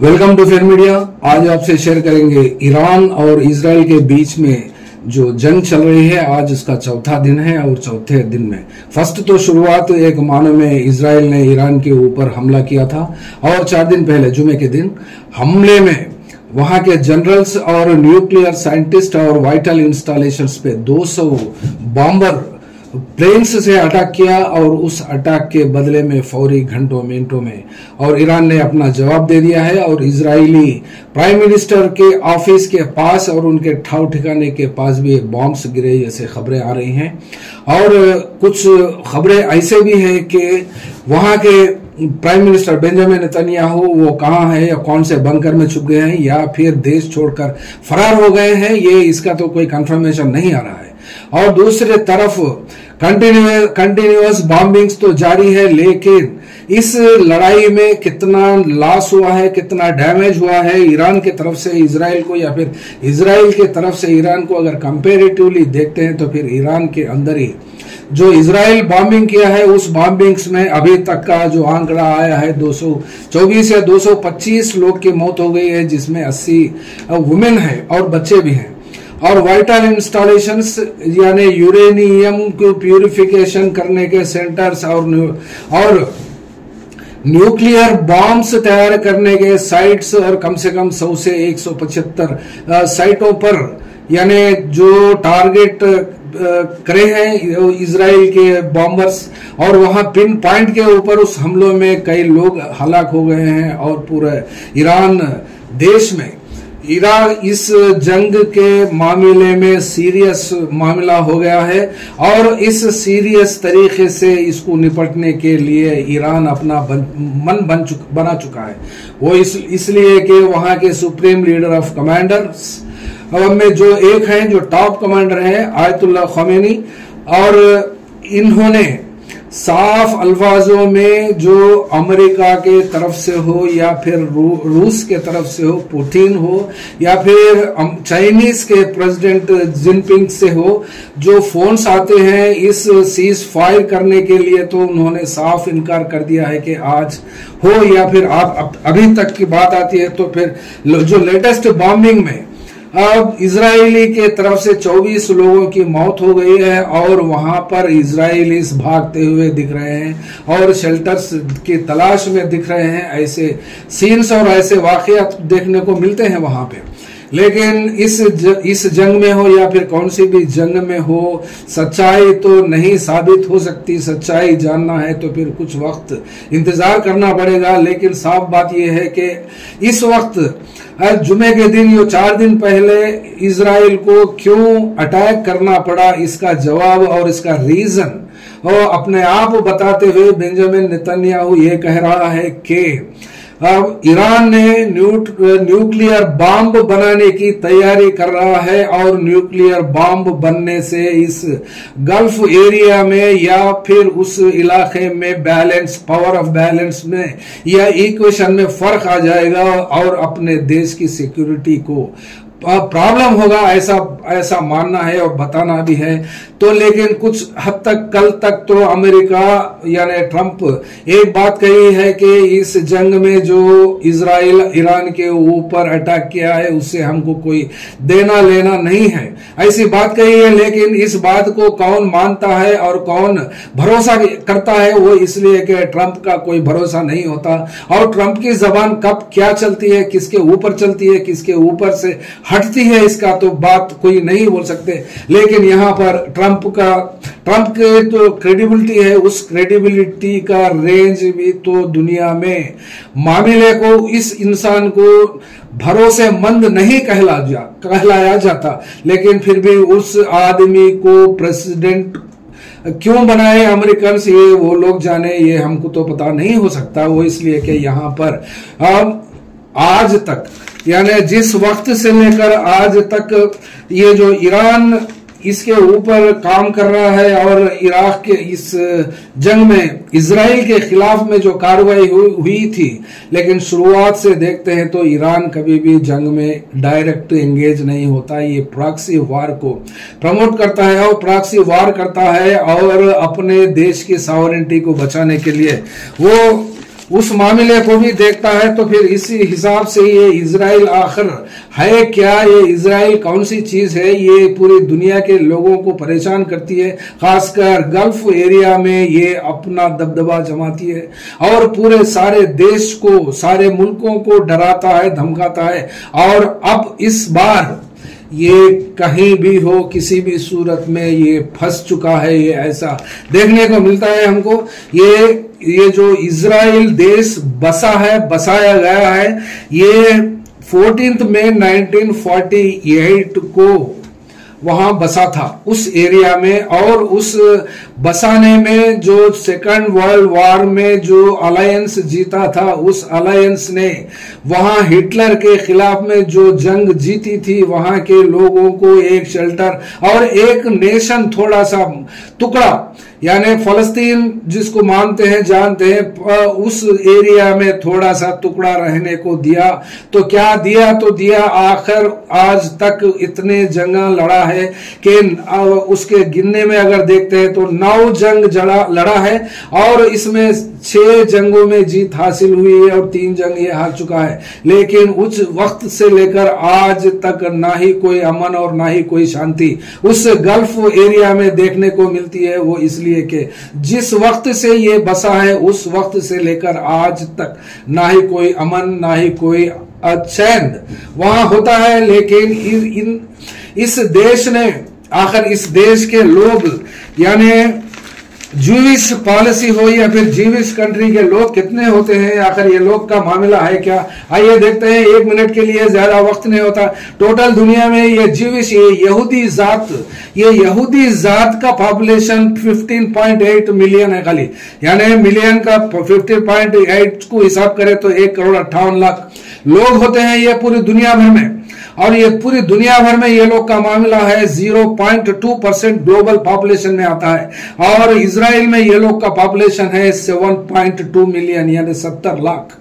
Welcome to fair media. आज आपसे share करेंगे ईरान और इजराइल के बीच में जो जंग चल रही है। आज इसका चौथा दिन है और चौथे दिन में फर्स्ट तो शुरुआत एक मानो में इजराइल ने ईरान के ऊपर हमला किया था और 4 दिन पहले जुमे के दिन हमले में वहां के जनरल्स और न्यूक्लियर साइंटिस्ट और वाइटल इंस्टॉलेशंस पे 200 बॉम्बर प्लेन्स से अटैक किया और उस अटैक के बदले में फौरी घंटों मिनटों में और ईरान ने अपना जवाब दे दिया है। और इजरायली प्राइम मिनिस्टर के ऑफिस के पास और उनके ठाव ठिकाने के पास भी बॉम्ब्स गिरे जैसे खबरें आ रही हैं। और कुछ खबरें ऐसे भी हैं कि वहां के प्राइम मिनिस्टर बेंजामिन नेतन्याहू वो कहाँ है या कौन से बंकर में छुप गए हैं या फिर देश छोड़कर फरार हो गए हैं, ये इसका तो कोई कंफर्मेशन नहीं आ रहा है। और दूसरे तरफ कंटिन्यूअस बॉम्बिंग्स तो जारी है, लेकिन इस लड़ाई में कितना लॉस हुआ है, कितना डैमेज हुआ है ईरान के तरफ से इजराइल को या फिर इजराइल के तरफ से ईरान को अगर कंपेरेटिवली देखते हैं तो फिर ईरान के अंदर ही जो इजराइल बॉम्बिंग किया है उस बॉम्बिंग्स में अभी तक का जो आंकड़ा आया है 224 या 225 लोग की मौत हो गई है, जिसमें 80 वुमेन है और बच्चे भी हैं। और वाइटल इंस्टॉलेशंस यानी यूरेनियम को प्यूरिफिकेशन करने के सेंटर्स और न्यूक्लियर बॉम्ब्स तैयार करने के साइट्स और कम से कम 100 से 175 साइटों पर यानी जो टारगेट करे हैं इजराइल के बॉम्बर्स, और वहां पिन पॉइंट के ऊपर उस हमलों में कई लोग हलाक हो गए हैं। और पूरे ईरान देश में ईरान इस जंग के मामले में सीरियस मामला हो गया है और इस सीरियस तरीके से इसको निपटने के लिए ईरान अपना बना चुका है। वो इसलिए कि वहां के सुप्रीम लीडर ऑफ कमांडर्स में जो एक हैं जो टॉप कमांडर हैं आयतुल्लाह खमेनी, और इन्होंने साफ अल्फाजों में जो अमेरिका के तरफ से हो या फिर रूस के तरफ से हो, पुतिन हो या फिर चाइनीज के प्रेसिडेंट जिनपिंग से हो, जो फोन्स आते हैं इस सीज फायर करने के लिए, तो उन्होंने साफ इनकार कर दिया है कि आज हो या फिर आप अभी तक की बात आती है तो फिर जो लेटेस्ट बॉम्बिंग में अब इजरायली के तरफ से 24 लोगों की मौत हो गई है और वहां पर इजरायलीज भागते हुए दिख रहे हैं और शेल्टर्स की तलाश में दिख रहे हैं। ऐसे सीन्स और ऐसे वाकयात देखने को मिलते हैं वहां पे। लेकिन इस जंग में हो या फिर कौन सी भी जंग में हो, सच्चाई तो नहीं साबित हो सकती। सच्चाई जानना है तो फिर कुछ वक्त इंतजार करना पड़ेगा। लेकिन साफ बात यह है कि इस वक्त जुमे के दिन यो 4 दिन पहले इजराइल को क्यों अटैक करना पड़ा, इसका जवाब और इसका रीजन और अपने आप बताते हुए बेंजामिन नेतन्याहू ये कह रहा है कि अब ईरान ने न्यूक्लियर बॉम्ब बनाने की तैयारी कर रहा है और न्यूक्लियर बॉम्ब बनने से इस गल्फ एरिया में या फिर उस इलाके में बैलेंस, पावर ऑफ बैलेंस में या इक्वेशन में फर्क आ जाएगा और अपने देश की सिक्योरिटी को प्रॉब्लम होगा, ऐसा मानना है और बताना भी है। तो लेकिन कुछ हद तक कल तक तो अमेरिका यानी ट्रंप एक बात कही है कि इस जंग में जो इजराइल ईरान के ऊपर अटैक किया है उससे हमको कोई देना लेना नहीं है, ऐसी बात कही है। लेकिन इस बात को कौन मानता है और कौन भरोसा करता है, वो इसलिए कि ट्रंप का कोई भरोसा नहीं होता और ट्रंप की जबान कब क्या चलती है, किसके ऊपर चलती है, किसके ऊपर से हटती है, इसका तो बात कोई नहीं बोल सकते। लेकिन यहां पर ट्रंप के तो क्रेडिबिलिटी है, उस क्रेडिबिलिटी का रेंज भी तो दुनिया में मामले को इस इंसान को भरोसेमंद नहीं कहलाया जाता। लेकिन फिर भी उस आदमी को प्रेसिडेंट क्यों बनाए अमेरिकन, ये वो लोग जाने, ये हमको तो पता नहीं हो सकता। वो इसलिए कि यहां पर आज तक यानी जिस वक्त से लेकर आज तक ये जो ईरान इसके ऊपर काम कर रहा है और इराक के इस जंग में इजराइल के खिलाफ में जो कार्रवाई हुई थी, लेकिन शुरुआत से देखते हैं तो ईरान कभी भी जंग में डायरेक्ट एंगेज नहीं होता। ये प्रॉक्सी वार को प्रमोट करता है और प्रॉक्सी वार करता है और अपने देश की सॉवरेनिटी को बचाने के लिए वो उस मामले को भी देखता है तो फिर इसी हिसाब से ये इजराइल आखिर है क्या, ये इजराइल कौन सी चीज है, ये पूरी दुनिया के लोगों को परेशान करती है, खासकर गल्फ एरिया में ये अपना दबदबा जमाती है और पूरे सारे देश को, सारे मुल्कों को डराता है, धमकाता है। और अब इस बार ये कहीं भी हो, किसी भी सूरत में ये फंस चुका है, ये ऐसा देखने को मिलता है हमको। ये जो इजराइल देश बसाया गया है, ये 14 मई 1948 को वहां बसा था उस एरिया में। और उस बसाने में जो सेकंड वर्ल्ड वॉर में जो अलायंस जीता था, उस अलायंस ने वहां हिटलर के खिलाफ में जो जंग जीती थी, वहां के लोगों को एक शेल्टर और एक नेशन, थोड़ा सा टुकड़ा, यानी फलस्तीन जिसको मानते हैं, जानते हैं, उस एरिया में थोड़ा सा टुकड़ा रहने को दिया। तो क्या दिया, तो दिया आखिर आज तक इतने जंग लड़ा है कि उसके गिनने में अगर देखते हैं तो 9 जंग लड़ा है और इसमें 6 जंगों में जीत हासिल हुई है और 3 जंग ये हार चुका है। लेकिन उस वक्त से लेकर आज तक ना ही कोई अमन और ना ही कोई शांति उस गल्फ एरिया में देखने को मिलती है। वो इसलिए कि जिस वक्त से ये बसा है उस वक्त से लेकर आज तक ना ही कोई अमन, ना ही कोई चैन वहां होता है। लेकिन इस देश ने, आखिर इस देश के लोग, यानी ज्यूइश पॉलिसी हो या फिर ज्यूइश कंट्री के लोग कितने होते हैं, आखिर ये लोग का मामला है क्या, आइए देखते हैं। 1 मिनट के लिए ज्यादा वक्त नहीं होता। टोटल दुनिया में ये ज्यूइश, ये यहूदी जात का पॉपुलेशन 15.8 मिलियन है खाली, यानी मिलियन का 15.8 को हिसाब करें तो 1,58,00,000 लोग होते हैं ये पूरी दुनिया भर में। और ये पूरी दुनिया भर में ये लोग का मामला है 0.2% ग्लोबल पॉपुलेशन में आता है। और इजराइल में ये लोग का पॉपुलेशन है 7.2 मिलियन, यानी 70 लाख।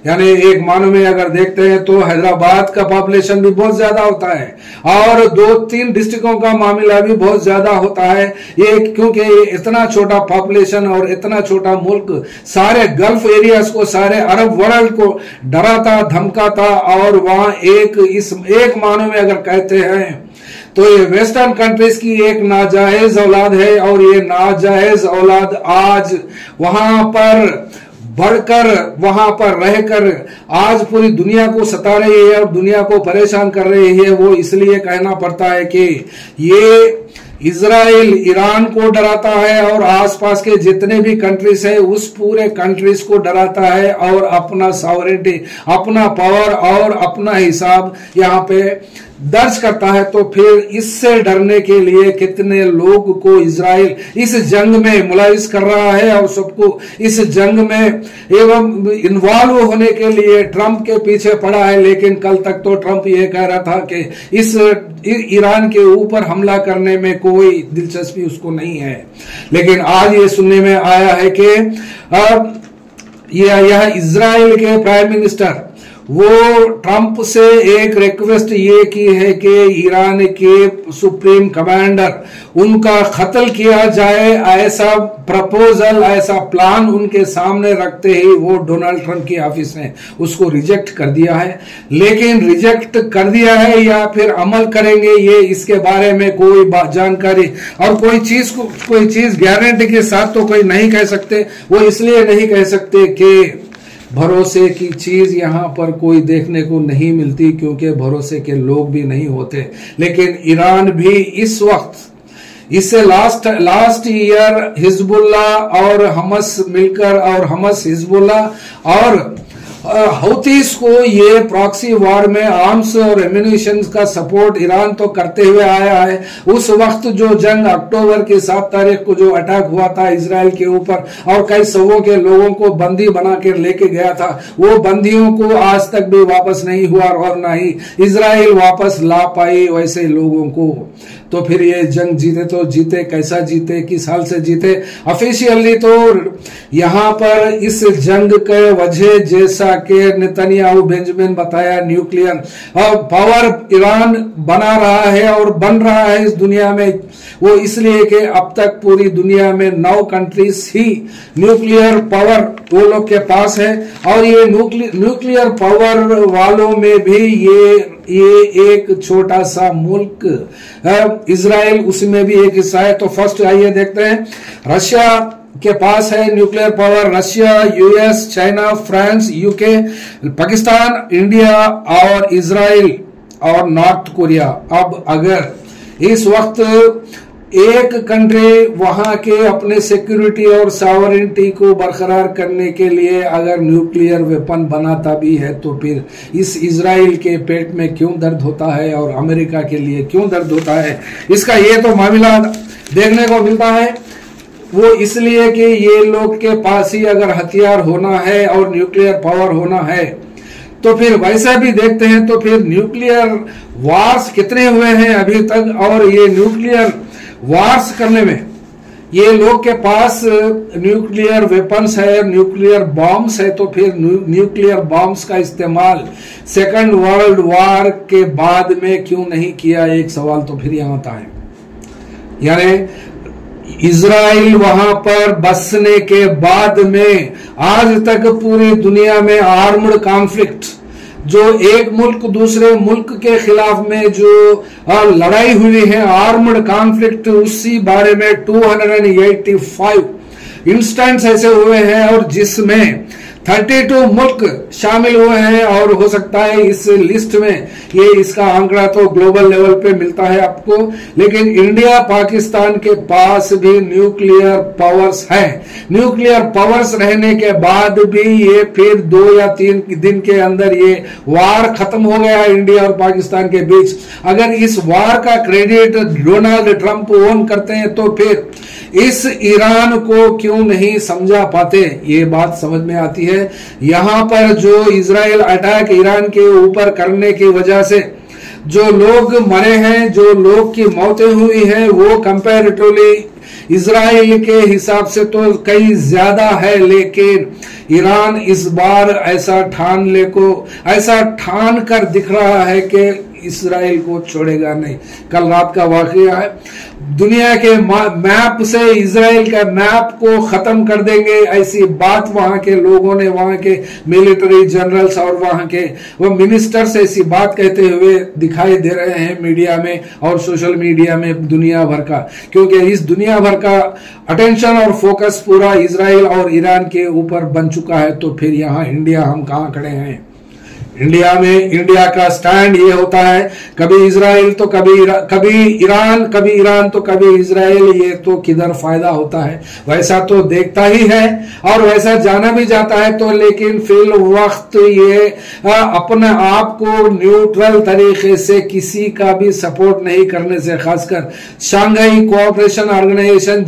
यानी एक मानो में अगर देखते हैं तो हैदराबाद का पॉपुलेशन भी बहुत ज्यादा होता है और 2-3 डिस्ट्रिक्टों का मामला भी बहुत ज्यादा होता है। ये क्योंकि इतना छोटा पॉपुलेशन और इतना छोटा मुल्क सारे गल्फ एरियाज को, सारे अरब वर्ल्ड को डराता, धमकाता और वहां एक मानो में अगर कहते हैं तो ये वेस्टर्न कंट्रीज की एक नाजायज औलाद है। और ये नाजायज औलाद आज वहां पर बढ़कर, वहां पर रहकर आज पूरी दुनिया को सता रही है और दुनिया को परेशान कर रही है। वो इसलिए कहना पड़ता है कि ये इजराइल ईरान को डराता है और आसपास के जितने भी कंट्रीज हैं उस पूरे कंट्रीज को डराता है और अपना सॉवरेनिटी, अपना पावर और अपना हिसाब यहाँ पे दर्ज करता है। तो फिर इससे डरने के लिए कितने लोग को इजराइल इस जंग में मुलविस कर रहा है और सबको इस जंग में एवं इन्वॉल्व होने के लिए ट्रंप के पीछे पड़ा है। लेकिन कल तक तो ट्रंप ये कह रहा था कि इस ईरान के ऊपर हमला करने में कोई दिलचस्पी उसको नहीं है। लेकिन आज ये सुनने में आया है कि यह इजराइल के प्राइम मिनिस्टर वो ट्रंप से एक रिक्वेस्ट ये की है कि ईरान के सुप्रीम कमांडर उनका कत्ल किया जाए, ऐसा प्रपोजल, ऐसा प्लान उनके सामने रखते ही वो डोनाल्ड ट्रंप की ऑफिस ने उसको रिजेक्ट कर दिया है। लेकिन रिजेक्ट कर दिया है या फिर अमल करेंगे ये, इसके बारे में कोई जानकारी और कोई चीज गारंटी के साथ तो कोई नहीं कह सकते। वो इसलिए नहीं कह सकते कि भरोसे की चीज यहां पर कोई देखने को नहीं मिलती, क्योंकि भरोसे के लोग भी नहीं होते। लेकिन ईरान भी इस वक्त, इससे लास्ट ईयर हिजबुल्ला और हमस मिलकर, और हमस, हिजबुल्ला और हौतीस को ये प्रॉक्सी वॉर में आर्म्स और एम्यूनिशन का सपोर्ट ईरान तो करते हुए आया है। उस वक्त जो जंग अक्टूबर की 7 तारीख को जो अटैक हुआ था इजराइल के ऊपर और कई सौ के लोगों को बंदी बना के लेके गया था, वो बंदियों को आज तक भी वापस नहीं हुआ और ना ही इजराइल वापस ला पाई वैसे लोगों को। तो फिर ये जंग जीते तो जीते, कैसा जीते, किस हाल से जीते। ऑफिशियली तो यहाँ पर इस जंग के वजह जैसा के नेतन्याहू बेंजामिन बताया न्यूक्लियर पावर ईरान बना रहा है और बन रहा है इस दुनिया में, वो इसलिए कि अब तक पूरी दुनिया में 9 कंट्रीज ही न्यूक्लियर पावर वो लोग के पास है। और ये न्यूक्लियर पावर वालों में भी ये एक छोटा सा मुल्क इजराइल उसमें भी एक हिस्सा है। तो फर्स्ट आइए देखते हैं, रशिया के पास है nuclear power, Russia, US, China, France, UK, Pakistan, India और इजराइल और नॉर्थ कोरिया। अब अगर इस वक्त एक कंट्री वहां के अपने सिक्योरिटी और सॉवरेनिटी को बरकरार करने के लिए अगर न्यूक्लियर वेपन बनाता भी है तो फिर इस इजराइल के पेट में क्यों दर्द होता है और अमेरिका के लिए क्यों दर्द होता है, इसका ये तो मामला देखने को मिलता है। वो इसलिए कि ये लोग के पास ही अगर हथियार होना है और न्यूक्लियर पावर होना है तो फिर वैसा भी देखते हैं तो फिर न्यूक्लियर वार्स कितने हुए हैं अभी तक, और ये न्यूक्लियर वार्स करने में ये लोग के पास न्यूक्लियर वेपन्स है, न्यूक्लियर बॉम्ब्स है, तो फिर न्यूक्लियर बॉम्ब्स का इस्तेमाल सेकंड वर्ल्ड वॉर के बाद में क्यों नहीं किया, एक सवाल तो फिर यहां आता है। यानी इजराइल वहां पर बसने के बाद में आज तक पूरी दुनिया में आर्म्ड कॉन्फ्लिक्ट, जो एक मुल्क दूसरे मुल्क के खिलाफ में जो लड़ाई हुई है आर्म्ड कॉन्फ्लिक्ट, उसी बारे में 285 इंस्टेंस ऐसे हुए हैं और जिसमें 32 मुल्क शामिल हुए हैं। और हो सकता है इस लिस्ट में ये इसका आंकड़ा तो ग्लोबल लेवल पे मिलता है आपको, लेकिन इंडिया पाकिस्तान के पास भी न्यूक्लियर पावर्स है। न्यूक्लियर पावर्स रहने के बाद भी ये फिर 2 या 3 दिन के अंदर ये वार खत्म हो गया इंडिया और पाकिस्तान के बीच। अगर इस वार का क्रेडिट डोनाल्ड ट्रंप ओन करते हैं तो फिर इस ईरान को क्यों नहीं समझा पाते, ये बात समझ में आती है। यहां पर जो इजराइल अटैक ईरान के ऊपर करने की वजह से जो लोग मरे हैं, जो लोग की मौतें हुई हैं, वो कंपैरेटिवली इजराइल के हिसाब से तो कई ज्यादा है, लेकिन ईरान इस बार ऐसा ठान कर दिख रहा है कि इजराइल को छोड़ेगा नहीं। कल रात का वाकया है, दुनिया के मैप से इजराइल का मैप को खत्म कर देंगे, ऐसी बात वहां के लोगों ने, वहां के मिलिट्री जनरल्स और वहां के वो मिनिस्टर्स ऐसी बात कहते हुए दिखाई दे रहे हैं मीडिया में और सोशल मीडिया में दुनिया भर का, क्योंकि इस दुनिया भर का अटेंशन और फोकस पूरा इजराइल और ईरान के ऊपर बन चुका है। तो फिर यहाँ इंडिया, हम कहाँ खड़े हैं? इंडिया में इंडिया का स्टैंड ये होता है, कभी इजराइल तो कभी ईरान, कभी ईरान तो कभी इजराइल, ये तो किधर फायदा होता है, वैसा तो देखता ही है और वैसा जाना भी जाता है। तो लेकिन फिल वक्त ये अपने आप को न्यूट्रल तरीके से किसी का भी सपोर्ट नहीं करने से, खासकर शांघाई कोऑपरेशन ऑर्गेनाइजेशन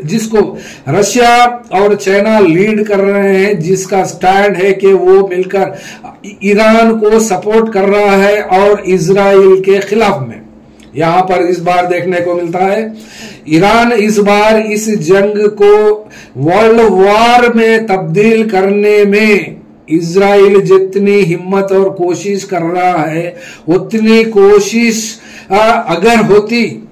जिसको रशिया और चाइना लीड कर रहे हैं, जिसका स्टैंड है कि वो मिलकर ईरान को सपोर्ट कर रहा है और इजराइल के खिलाफ में। यहां पर इस बार देखने को मिलता है ईरान इस बार इस जंग को वर्ल्ड वॉर में तब्दील करने में इजराइल जितनी हिम्मत और कोशिश कर रहा है, उतनी कोशिश अगर होती,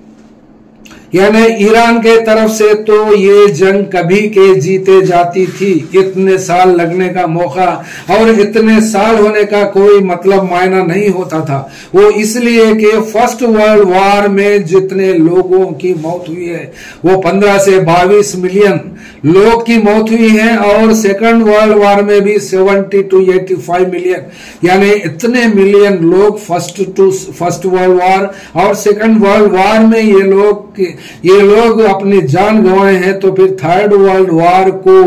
यानी ईरान के तरफ से, तो ये जंग कभी के जीते जाती थी। इतने साल लगने का मौका और इतने साल होने का कोई मतलब मायना नहीं होता था। वो इसलिए कि फर्स्ट वर्ल्ड वॉर में जितने लोगों की मौत हुई है वो 15 से 22 मिलियन लोग की मौत हुई है, और सेकंड वर्ल्ड वॉर में भी 70 to 85 मिलियन, यानी इतने मिलियन लोग फर्स्ट वर्ल्ड वॉर और सेकंड वर्ल्ड वॉर में ये लोग अपनी जान गंवाए हैं। तो फिर थर्ड वर्ल्ड वॉर को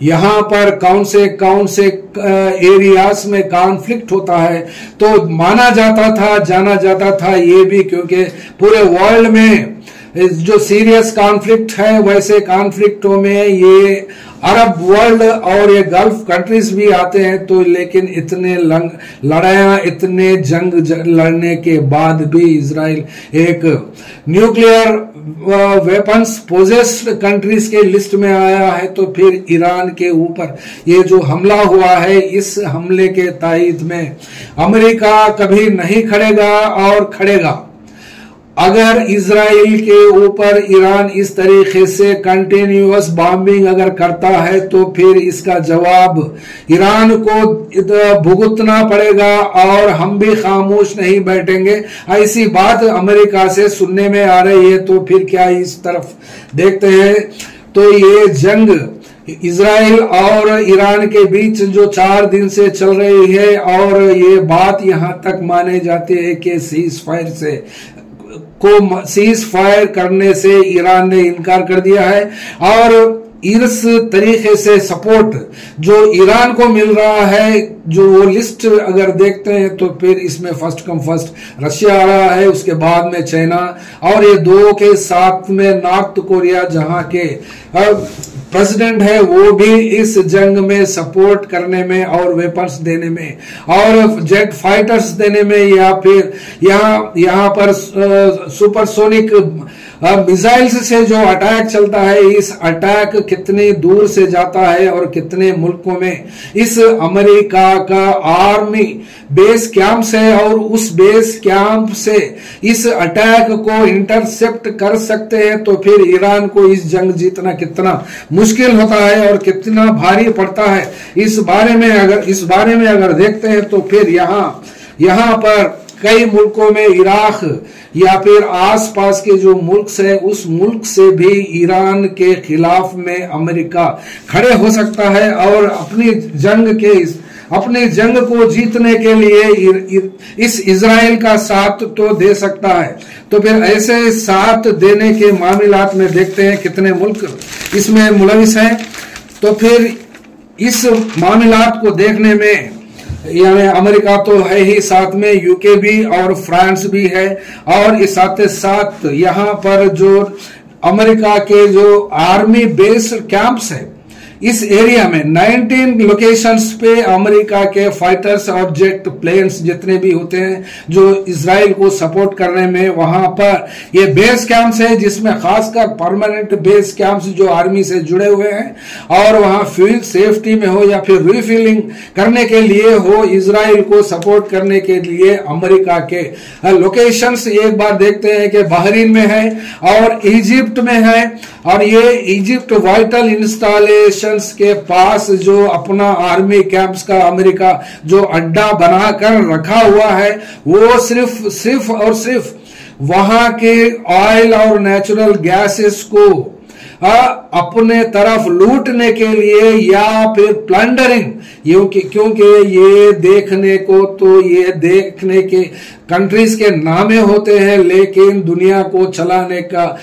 यहां पर कौन से एरियाज में कॉन्फ्लिक्ट होता है तो माना जाता था, जाना जाता था ये भी, क्योंकि पूरे वर्ल्ड में जो सीरियस कॉन्फ्लिक्ट है वैसे कॉन्फ्लिक्टों में ये अरब वर्ल्ड और ये गल्फ कंट्रीज भी आते हैं, तो लेकिन इतने लड़ाइयां, इतने जंग लड़ने के बाद भी इजराइल एक न्यूक्लियर वेपन्स पोजेस्ड कंट्रीज के लिस्ट में आया है। तो फिर ईरान के ऊपर ये जो हमला हुआ है, इस हमले के तायद में अमेरिका कभी नहीं खड़ेगा और खड़ेगा। अगर इजराइल के ऊपर ईरान इस तरीके से कंटिन्यूअस बॉम्बिंग अगर करता है, तो फिर इसका जवाब ईरान को भुगतना पड़ेगा और हम भी खामोश नहीं बैठेंगे। ऐसी बात अमेरिका से सुनने में आ रही है। तो फिर क्या इस तरफ देखते हैं, तो ये जंग इजराइल और ईरान के बीच जो 4 दिन से चल रही है, और ये बात यहां तक माने जाती है कि सीज फायर करने से ईरान ने इनकार कर दिया है। और इस तरीके से सपोर्ट जो ईरान को मिल रहा है, जो वो लिस्ट अगर देखते हैं, तो फिर इसमें फर्स्ट कम फर्स्ट रशिया आ रहा है, उसके बाद में चाइना, और ये 2 के साथ में नॉर्थ कोरिया, जहां के प्रेसिडेंट है वो भी इस जंग में सपोर्ट करने में और वेपन्स देने में और जेट फाइटर्स देने में, या फिर यहाँ पर सुपरसोनिक मिसाइल्स से जो अटैक चलता है, इस अटैक कितने दूर से जाता है और कितने मुल्कों में इस अमेरिका का आर्मी बेस कैंप से, और उस बेस कैंप से इस अटैक को इंटरसेप्ट कर सकते हैं। तो फिर ईरान को इस जंग जीतना कितना मुश्किल होता है और कितना भारी पड़ता है, इस बारे में अगर देखते हैं, तो फिर यहाँ पर कई मुल्कों में इराक या फिर आसपास के जो मुल्क है, उस मुल्क से भी ईरान के खिलाफ में अमेरिका खड़े हो सकता है और अपनी जंग को जीतने के लिए इस इजराइल का साथ तो दे सकता है। तो फिर ऐसे साथ देने के मामलात में देखते हैं कितने मुल्क इसमें मुलविस हैं। तो फिर इस मामलात को देखने में यानी अमेरिका तो है ही, साथ में यूके भी और फ्रांस भी है, और इस साथ यहाँ पर जो अमेरिका के जो आर्मी बेस कैंप्स है, इस एरिया में 19 लोकेशंस पे अमेरिका के फाइटर्स और जेट प्लेन्स जितने भी होते हैं जो इजराइल को सपोर्ट करने में, वहां पर ये बेस कैंप्स है, जिसमें खासकर परमानेंट बेस कैंप्स जो आर्मी से जुड़े हुए हैं, और वहां फ्यूल सेफ्टी में हो या फिर रिफिलिंग करने के लिए हो, इजराइल को सपोर्ट करने के लिए अमेरिका के लोकेशंस एक बार देखते हैं कि बहरीन में है और इजिप्ट में है। और ये इजिप्ट वाइटल इंस्टॉलेशन के पास जो अपना आर्मी कैंप्स का अमेरिका जो अड्डा बनाकर रखा हुआ है, वो सिर्फ और सिर्फ वहां के ऑयल और नेचुरल गैसेस को अपने तरफ लूटने के लिए या फिर प्लंडरिंग, क्योंकि ये देखने के कंट्रीज के नामे होते हैं, लेकिन दुनिया को चलाने का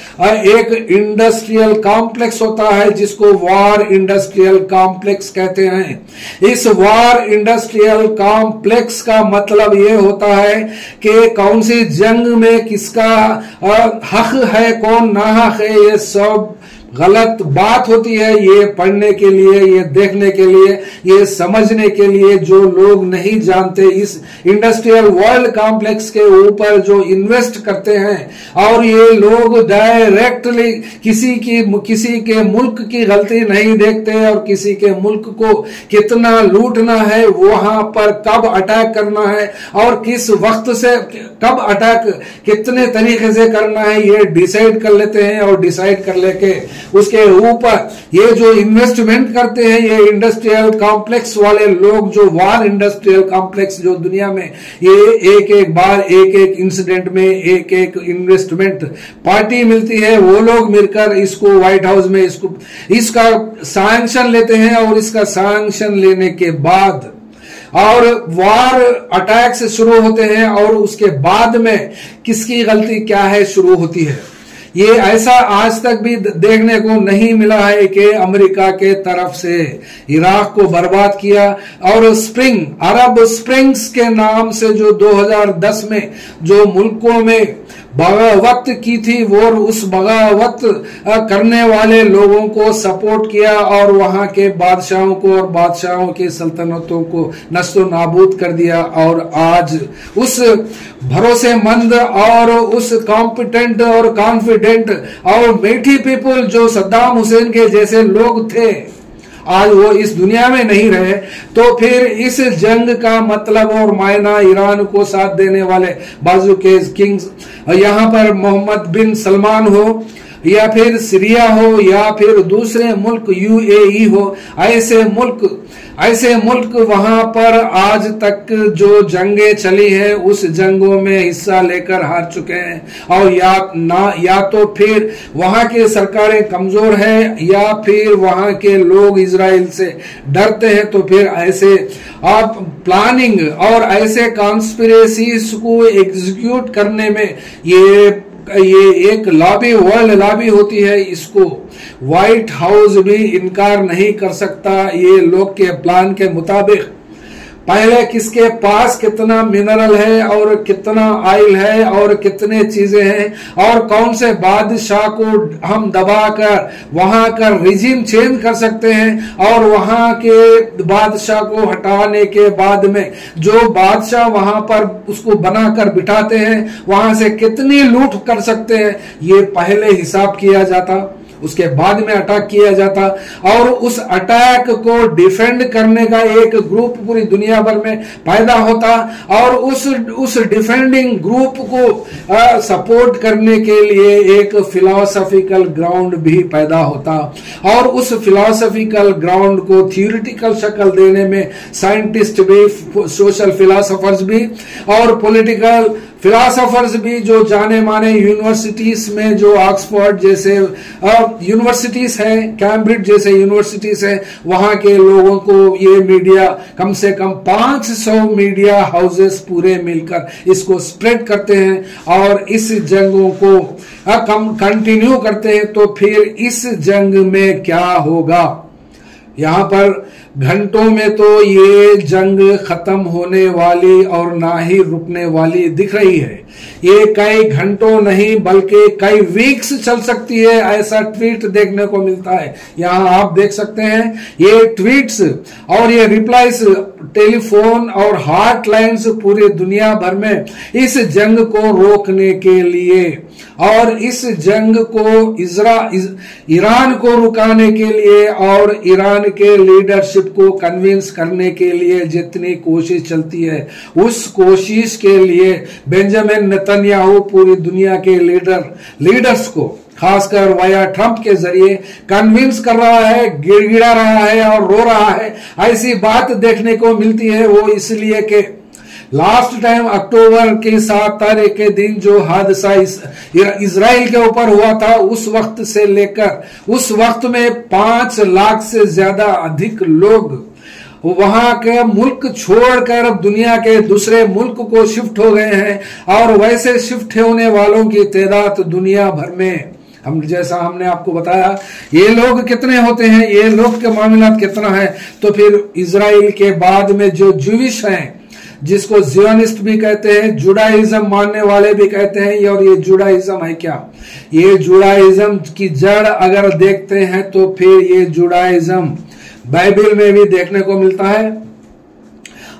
एक इंडस्ट्रियल कॉम्प्लेक्स होता है जिसको वॉर इंडस्ट्रियल कॉम्प्लेक्स कहते हैं। इस वॉर इंडस्ट्रियल कॉम्प्लेक्स का मतलब ये होता है कि कौन सी जंग में किसका हक है, कौन नाहक है, ये सब गलत बात होती है। ये पढ़ने के लिए, ये देखने के लिए, ये समझने के लिए जो लोग नहीं जानते, इस इंडस्ट्रियल वर्ल्ड कॉम्प्लेक्स के ऊपर जो इन्वेस्ट करते हैं, और ये लोग डायरेक्टली किसी के मुल्क की गलती नहीं देखते और किसी के मुल्क को कितना लूटना है, वहां पर कब अटैक करना है और किस वक्त से कब अटैक कितने तरीके से करना है, ये डिसाइड कर लेते हैं। और डिसाइड कर लेके उसके ऊपर ये जो इन्वेस्टमेंट करते हैं, ये इंडस्ट्रियल कॉम्प्लेक्स वाले लोग, जो वॉर इंडस्ट्रियल कॉम्प्लेक्स जो दुनिया में ये एक बार एक इंसिडेंट में एक इन्वेस्टमेंट पार्टी मिलती है, वो लोग मिलकर इसको व्हाइट हाउस में इसका सैंक्शन लेते हैं, और इसका सैंक्शन लेने के बाद और वार अटैक से शुरू होते हैं, और उसके बाद में किसकी गलती क्या है शुरू होती है। ये ऐसा आज तक भी देखने को नहीं मिला है कि अमेरिका के तरफ से इराक को बर्बाद किया, और अरब स्प्रिंग्स के नाम से जो 2010 में जो मुल्कों में बगावत की थी, वो उस बगावत करने वाले लोगों को सपोर्ट किया और वहां के बादशाहों को और बादशाहों की सल्तनतों को नस्तो नाबूद कर दिया। और आज उस भरोसेमंद और उस कॉम्पिटेंट और कॉन्फिडेंट और मीठी पीपल जो सद्दाम हुसैन के जैसे लोग थे, आज वो इस दुनिया में नहीं रहे। तो फिर इस जंग का मतलब और मायना ईरान को साथ देने वाले बाजू के किंग्स, यहाँ पर मोहम्मद बिन सलमान हो या फिर सीरिया हो या फिर दूसरे मुल्क यूएई हो, ऐसे मुल्क वहां पर आज तक जो जंगें चली हैं उस जंगों में हिस्सा लेकर हार चुके हैं। और या तो फिर वहां की सरकारें कमजोर है या फिर वहां के लोग इजराइल से डरते हैं। तो फिर ऐसे आप प्लानिंग और ऐसे कॉन्स्पिरेसीज को एग्जीक्यूट करने में ये एक लॉबी, वर्ल्ड लॉबी होती है, इसको व्हाइट हाउस भी इनकार नहीं कर सकता। ये लोग के प्लान के मुताबिक पहले किसके पास कितना मिनरल है और कितना ऑयल है और कितने चीजें हैं और कौन से बादशाह को हम दबाकर वहां का रिजीम चेंज कर सकते हैं और वहां के बादशाह को हटाने के बाद में जो बादशाह वहां पर उसको बनाकर बिठाते हैं वहां से कितनी लूट कर सकते हैं, ये पहले हिसाब किया जाता, उसके बाद में अटैक किया जाता और उस अटैक को डिफेंड करने का एक ग्रुप पूरी दुनिया भर में पैदा होता और उस डिफेंडिंग ग्रुप को सपोर्ट करने के लिए एक फिलोसॉफिकल ग्राउंड भी पैदा होता और उस फिलोसॉफिकल ग्राउंड को थियोरिटिकल शक्ल देने में साइंटिस्ट भी, सोशल फिलोसोफर्स भी और पॉलिटिकल फिलोसोफर्स भी, जो जाने माने यूनिवर्सिटीज में जो ऑक्सफोर्ड जैसे यूनिवर्सिटीज हैं, कैम्ब्रिज जैसे यूनिवर्सिटीज हैं, वहां के लोगों को ये मीडिया कम से कम 500 मीडिया हाउसेस पूरे मिलकर इसको स्प्रेड करते हैं और इस जंगों को कंटिन्यू करते हैं। तो फिर इस जंग में क्या होगा, यहाँ पर घंटों में तो ये जंग खत्म होने वाली और ना ही रुकने वाली दिख रही है। ये कई घंटों नहीं बल्कि कई वीक्स चल सकती है, ऐसा ट्वीट देखने को मिलता है। यहाँ आप देख सकते हैं ये ट्वीट्स और ये रिप्लाईज, टेलीफोन और हॉटलाइंस पूरी दुनिया भर में इस जंग को रोकने के लिए और इस जंग को ईरान को रुकाने के लिए और ईरान के लीडरशिप को कन्विंस करने के लिए जितनी कोशिश चलती है, उस कोशिश के लिए बेंजामिन नेतन्याहू पूरी दुनिया के लीडर्स को खासकर वाया ट्रंप के जरिए कन्विंस कर रहा है, गिड़गिड़ा रहा है और रो रहा है। ऐसी बात देखने को मिलती है वो इसलिए कि लास्ट टाइम अक्टूबर की 7 तारीख के दिन जो हादसा इजराइल के ऊपर हुआ था, उस वक्त से लेकर उस वक्त में 5 लाख से ज्यादा अधिक लोग वहां के मुल्क छोड़कर दुनिया के दूसरे मुल्क को शिफ्ट हो गए हैं और वैसे शिफ्ट होने वालों की तादाद दुनिया भर में हमने आपको बताया ये लोग कितने होते हैं, ये लोग के मामला कितना है। तो फिर इजराइल के बाद में जो ज्यूइश हैं, जिसको जियोनिस्ट भी कहते हैं, जुडाइज्म मानने वाले भी कहते हैं, और ये जुडाइज्म है क्या, ये जुडाइज्म की जड़ अगर देखते हैं तो फिर ये जुडाइज्म बाइबल में भी देखने को मिलता है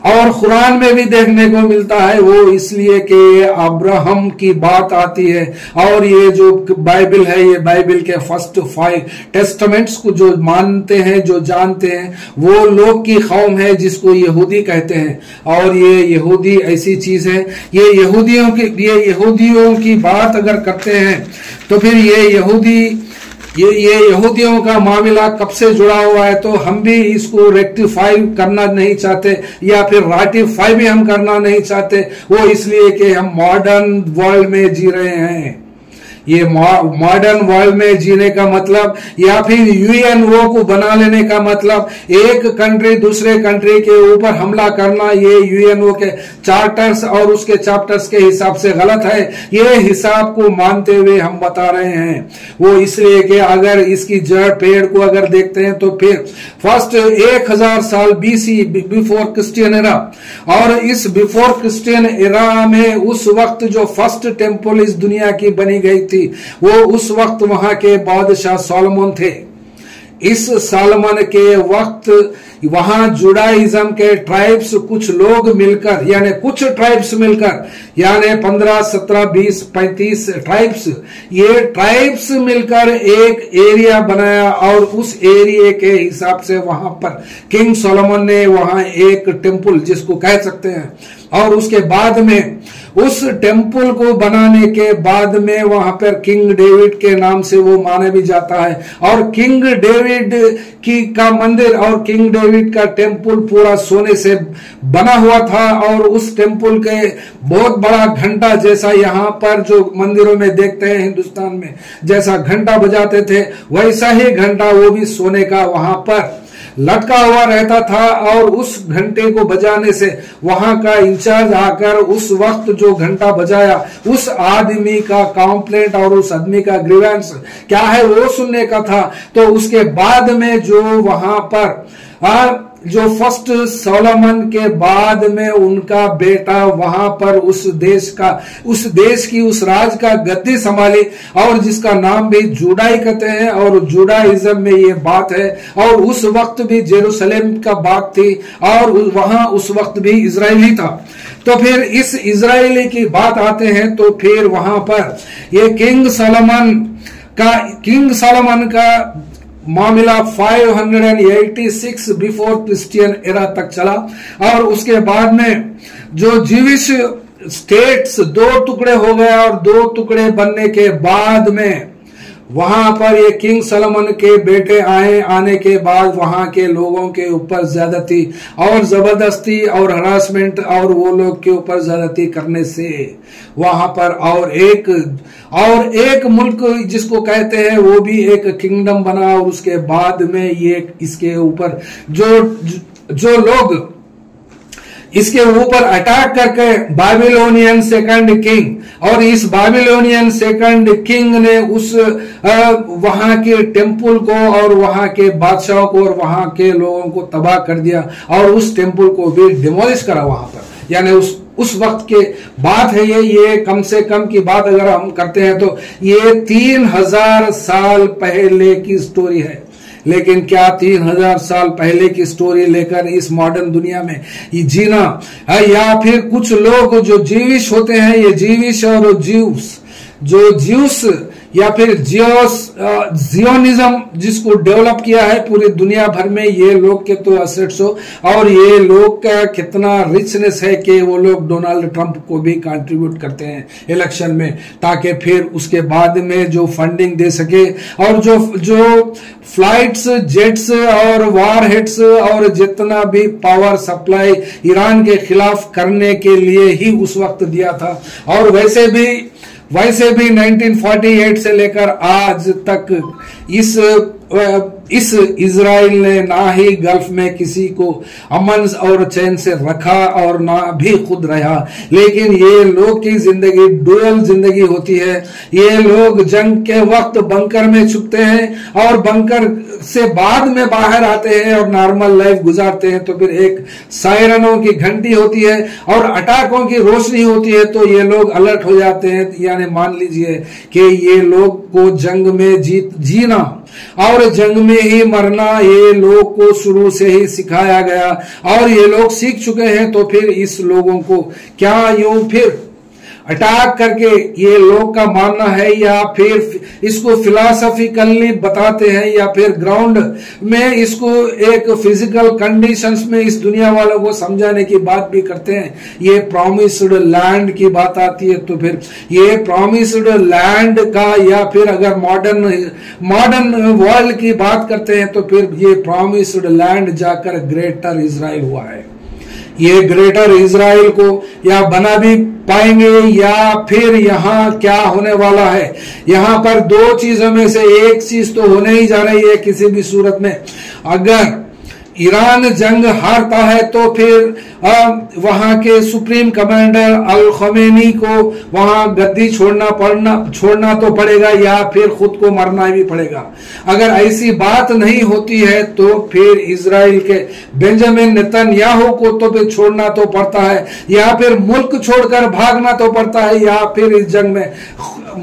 और कुरान में भी देखने को मिलता है। वो इसलिए कि अब्राहम की बात आती है और ये जो बाइबल है, ये बाइबल के फर्स्ट 5 टेस्टामेंट्स को जो मानते हैं, जो जानते हैं, वो लोग की कौम है जिसको यहूदी कहते हैं। और ये यहूदी ऐसी चीज है, ये यहूदियों की बात अगर करते हैं तो फिर ये यहूदियों का मामला कब से जुड़ा हुआ है, तो हम भी इसको रेक्टिफाई करना नहीं चाहते या फिर राटिफाई भी हम करना नहीं चाहते। वो इसलिए कि हम मॉडर्न वर्ल्ड में जी रहे हैं। ये मॉडर्न वर्ल्ड में जीने का मतलब या फिर यूएनओ को बना लेने का मतलब एक कंट्री दूसरे कंट्री के ऊपर हमला करना, ये यूएनओ के चार्टर्स और उसके चैप्टर्स के हिसाब से गलत है। ये हिसाब को मानते हुए हम बता रहे हैं। वो इसलिए कि अगर इसकी जड़ पेड़ को अगर देखते हैं तो फिर फर्स्ट 1000 साल बीसी, बिफोर क्रिश्चियन एरा, और इस बिफोर क्रिश्चियन एरा में उस वक्त जो फर्स्ट टेम्पल इस दुनिया की बनी गई थी, वो उस वक्त वहां के बादशाह सोलोमन थे। इस सोलोमन के वक्त वहां जुडाइज्म के ट्राइब्स कुछ लोग मिलकर, यानी कुछ ट्राइब्स मिलकर, यानी 15, 17, 20, 35 ट्राइब्स, ये ट्राइब्स मिलकर एक एरिया बनाया और उस एरिया के हिसाब से वहां पर किंग सोलोमन ने वहां एक टेम्पल जिसको कह सकते हैं, और उसके बाद में उस टेम्पल को बनाने के बाद में वहां पर किंग डेविड के नाम से वो माना भी जाता है। और किंग डेविड का मंदिर और किंग डेविड का टेम्पल पूरा सोने से बना हुआ था, और उस टेम्पल के बहुत बड़ा घंटा, जैसा यहाँ पर जो मंदिरों में देखते हैं हिंदुस्तान में जैसा घंटा बजाते थे, वैसा ही घंटा वो भी सोने का वहां पर लटका हुआ रहता था। और उस घंटे को बजाने से वहां का इंचार्ज आकर उस वक्त जो घंटा बजाया, उस आदमी का कंप्लेंट और उस आदमी का ग्रीवेंस क्या है वो सुनने का था। तो उसके बाद में जो वहां पर जो फर्स्ट सोलोमन के बाद में उनका बेटा वहां पर उस देश की उस राज का गद्दी संभाली, और जिसका नाम भी जुडाई कहते हैं, और जुडाइज्म में ये बात है। और उस वक्त भी जेरूसलेम का बात थी, और वहां उस वक्त भी इजराइली था। तो फिर इस इजराइली की बात आते हैं तो फिर वहां पर ये किंग सोलोमन का मामला 586 बिफोर क्रिश्चियन एरा तक चला। और उसके बाद में जो जीविश स्टेट्स 2 टुकड़े हो गए, और 2 टुकड़े बनने के बाद में वहां पर ये किंग सोलोमन के बेटे आने के बाद वहां के लोगों के ऊपर ज्यादती और जबरदस्ती और हरासमेंट और वो लोग के ऊपर ज्यादती करने से वहां पर और एक मुल्क जिसको कहते हैं वो भी एक किंगडम बना। और उसके बाद में ये इसके ऊपर जो लोग इसके ऊपर अटैक करके बाबिलोनियन सेकंड किंग, और इस बाबिलोनियन सेकंड किंग ने उस वहां के टेम्पल को और वहां के बादशाहों को और वहां के लोगों को तबाह कर दिया, और उस टेम्पल को भी डिमोलिश करा वहां पर। यानी उस वक्त के बात है ये कम से कम की बात अगर हम करते हैं तो ये 3000 साल पहले की स्टोरी है। लेकिन क्या 3000 साल पहले की स्टोरी लेकर इस मॉडर्न दुनिया में ये जीना है, या फिर कुछ लोग जो जीविश होते हैं, ये जीविश और ज्यूस या फिर जियोनिज्म जिसको डेवलप किया है पूरी दुनिया भर में, ये लोग के तो असेट्स हो, और ये लोग का कितना रिचनेस है कि वो लोग डोनाल्ड ट्रंप को भी कंट्रीब्यूट करते हैं इलेक्शन में, ताकि फिर उसके बाद में जो फंडिंग दे सके, और जो फ्लाइट्स, जेट्स और वार हेड्स और जितना भी पावर सप्लाई ईरान के खिलाफ करने के लिए ही उस वक्त दिया था। और वैसे भी 1948 से लेकर आज तक इस इजराइल ने ना ही गल्फ में किसी को अमन और चैन से रखा और ना भी खुद रहा। लेकिन ये लोग की जिंदगी डुअल जिंदगी होती है। ये लोग जंग के वक्त बंकर में छुपते हैं और बंकर से बाद में बाहर आते हैं और नॉर्मल लाइफ गुजारते हैं। तो फिर एक सायरनों की घंटी होती है और अटैकों की रोशनी होती है, तो ये लोग अलर्ट हो जाते हैं। यानी मान लीजिए कि ये लोग को जंग में जीना और जंग में ही मरना ये लोग को शुरू से ही सिखाया गया और ये लोग सीख चुके हैं। तो फिर इस लोगों को क्या यूं फिर अटैक करके ये लोग का मानना है, या फिर इसको फिलॉसफिकली बताते हैं, या फिर ग्राउंड में इसको एक फिजिकल कंडीशंस में इस दुनिया वालों को समझाने की बात भी करते हैं। ये प्रॉमिस्ड लैंड की बात आती है, तो फिर ये प्रॉमिस्ड लैंड का, या फिर अगर मॉडर्न वर्ल्ड की बात करते हैं तो फिर ये प्रॉमिस्ड लैंड जाकर ग्रेटर इजराइल हुआ है। ये ग्रेटर इजराइल को या बना भी पाएंगे, या फिर यहाँ क्या होने वाला है। यहाँ पर दो चीजों में से एक चीज तो होने ही जा रही है किसी भी सूरत में। अगर ईरान जंग हारता है तो फिर वहां के सुप्रीम कमांडर अल खमेनी को वहां गद्दी छोड़ना तो पड़ेगा, या फिर खुद को मरना भी पड़ेगा। अगर ऐसी बात नहीं होती है तो फिर इजराइल के बेंजामिन नेतन्याहू को तो फिर छोड़ना तो पड़ता है, या फिर मुल्क छोड़कर भागना तो पड़ता है, या फिर इस जंग में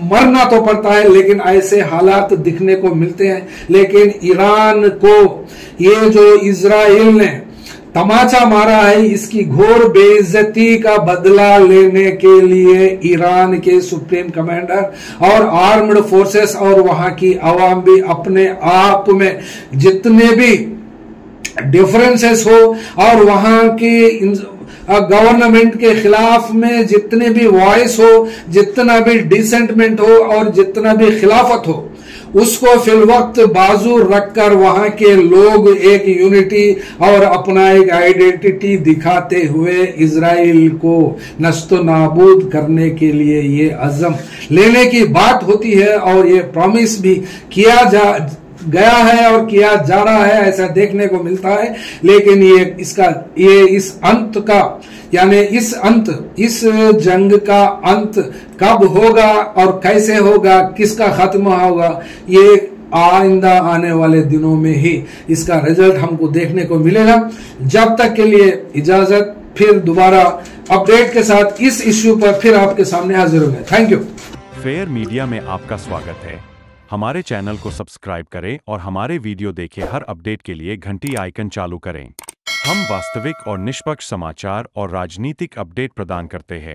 मरना तो पड़ता है। लेकिन ऐसे हालात दिखने को मिलते हैं। लेकिन ईरान को ये जो इजराइल ने तमाचा मारा है, इसकी घोर बेइज्जती का बदला लेने के लिए ईरान के सुप्रीम कमांडर और आर्म्ड फोर्सेस और वहां की आवाम भी अपने आप में जितने भी डिफरेंसेस हो और वहां की गवर्नमेंट के खिलाफ में जितने भी वॉइस हो, जितना भी डिसेंटमेंट हो और जितना भी खिलाफत हो, उसको फिल वक्त बाजू रखकर वहां के लोग एक यूनिटी और अपना एक आइडेंटिटी दिखाते हुए इजराइल को नस्तो नाबूद करने के लिए ये अज़म लेने की बात होती है। और ये प्रॉमिस भी किया गया है और किया जा रहा है, ऐसा देखने को मिलता है। लेकिन ये इस अंत का यानी इस जंग का अंत कब होगा और कैसे होगा, किसका खात्मा होगा, ये आइंदा आने वाले दिनों में ही इसका रिजल्ट हमको देखने को मिलेगा। जब तक के लिए इजाजत, फिर दोबारा अपडेट के साथ इस इश्यू पर फिर आपके सामने हाजिर होंगे। Thank you. फेयर मीडिया में आपका स्वागत है। हमारे चैनल को सब्सक्राइब करें और हमारे वीडियो देखें। हर अपडेट के लिए घंटी आइकन चालू करें। हम वास्तविक और निष्पक्ष समाचार और राजनीतिक अपडेट प्रदान करते हैं।